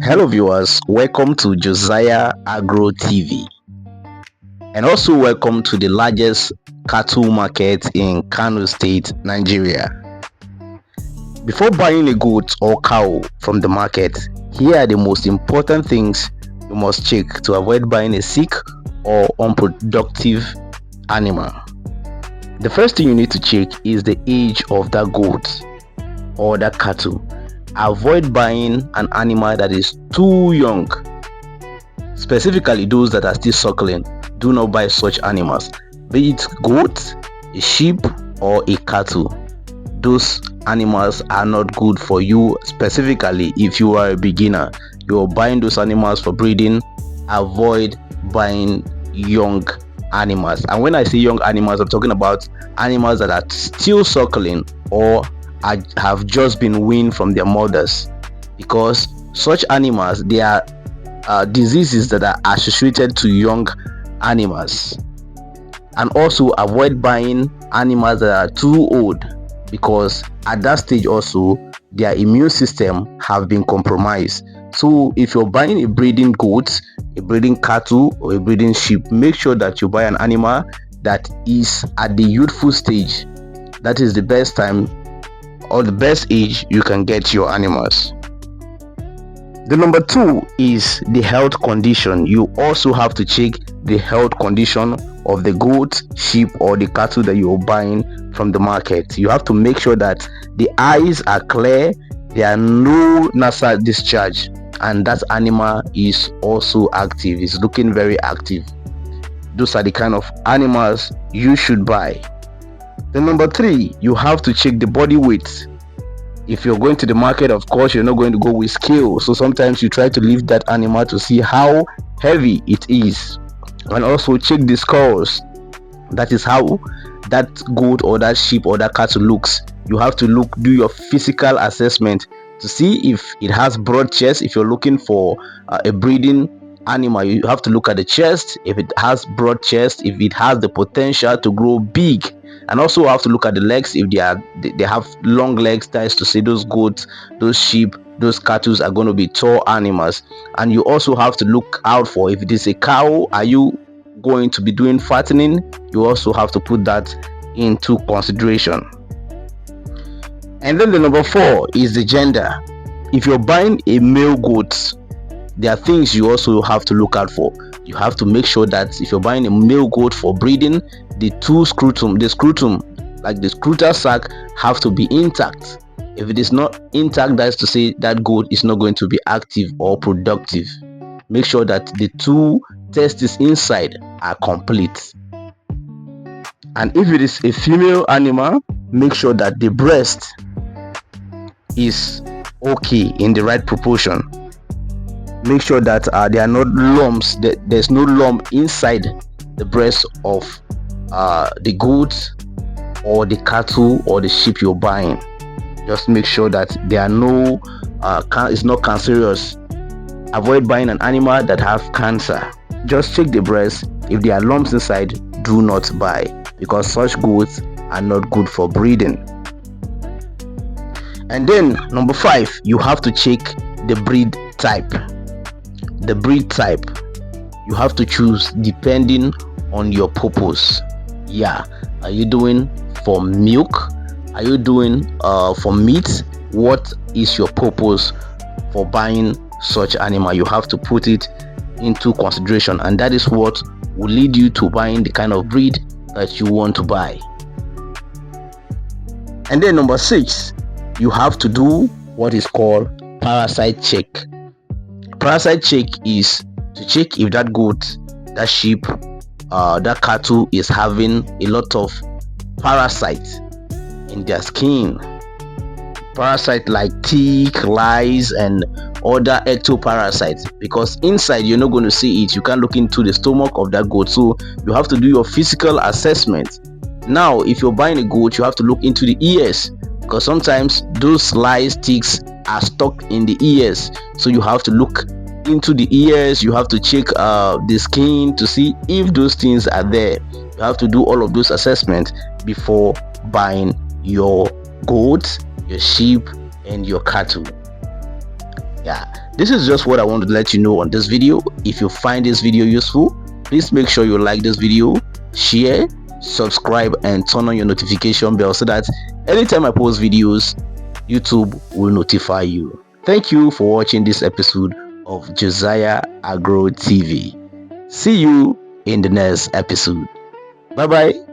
Hello viewers, welcome to Josiah Agro TV and also welcome to the largest cattle market in Kano State, Nigeria. Before buying a goat or cow from the market, here are the most important things you must check to avoid buying a sick or unproductive animal. The first thing you need to check is the age of that goat or that cattle. Avoid buying an animal that is too young, specifically those that are still suckling. Do not buy such animals, be it goat, a sheep or a cattle. Those animals are not good for you, specifically if you are a beginner. You are buying those animals for breeding. Avoid buying young animals, and when I say young animals, I'm talking about animals that are still suckling or have just been weaned from their mothers, because such animals, they are diseases that are associated to young animals. And also avoid buying animals that are too old, because at that stage also their immune system have been compromised. So if you're buying a breeding goat, a breeding cattle or a breeding sheep, make sure that you buy an animal that is at the youthful stage. That is the best time or the best age you can get your animals. The number 2 is the health condition. You also have to check the health condition of the goat, sheep or the cattle that you're buying from the market. You have to make sure that the eyes are clear, there are no nasal discharge, and that animal is also active, is looking very active. Those are the kind of animals you should buy. The number 3, you have to check the body weight. If you're going to the market, of course you're not going to go with scale, so sometimes you try to lift that animal to see how heavy it is. And also check the scores. That is how that goat or that sheep or that cattle looks. You have to do your physical assessment to see if it has broad chest. If you're looking for a breeding animal, you have to look at the chest. If it has broad chest, if it has the potential to grow big. And also have to look at the legs. If they have long legs, that is to say those goats, those sheep, those cattle are going to be tall animals. And you also have to look out for, if it is a cow, are you going to be doing fattening? You also have to put that into consideration. And then the number 4 is the gender. If you're buying a male goat, there are things you also have to look out for. You have to make sure that if you're buying a male goat for breeding, the scrotum, like the scrotal sac, have to be intact. If it is not intact, that is to say that goat is not going to be active or productive. Make sure that the 2 testes inside are complete. And if it is a female animal, make sure that the breast is okay, in the right proportion. Make sure that there are not lumps, there's no lump inside the breast of the goat or the cattle or the sheep you're buying. Just make sure that there are no it's not cancerous. Avoid buying an animal that have cancer. Just check the breast. If there are lumps inside, do not buy, because such goats are not good for breeding. And then number 5, you have to check the breed type. The breed type you have to choose depending on your purpose. Are you doing for milk? Are you doing for meat? What is your purpose for buying such animal? You have to put it into consideration, and that is what will lead you to buying the kind of breed that you want to buy. And then number 6, you have to do what is called parasite check. Parasite check is to check if that goat, that sheep, that cattle is having a lot of parasites in their skin. Parasite like tick, lice and other ectoparasites, because inside you're not going to see it. You can't look into the stomach of that goat, so you have to do your physical assessment. Now if you're buying a goat, you have to look into the ears, because sometimes those lice, ticks are stuck in the ears. So you have to look into the ears. You have to check the skin to see if those things are there. You have to do all of those assessments before buying your goat, your sheep and your cattle. Yeah, this is just what I wanted to let you know on this video. If you find this video useful, please make sure you like this video, share, subscribe, and turn on your notification bell so that anytime I post videos, YouTube will notify you. Thank you for watching this episode of Josiah Agro TV. See you in the next episode. Bye bye.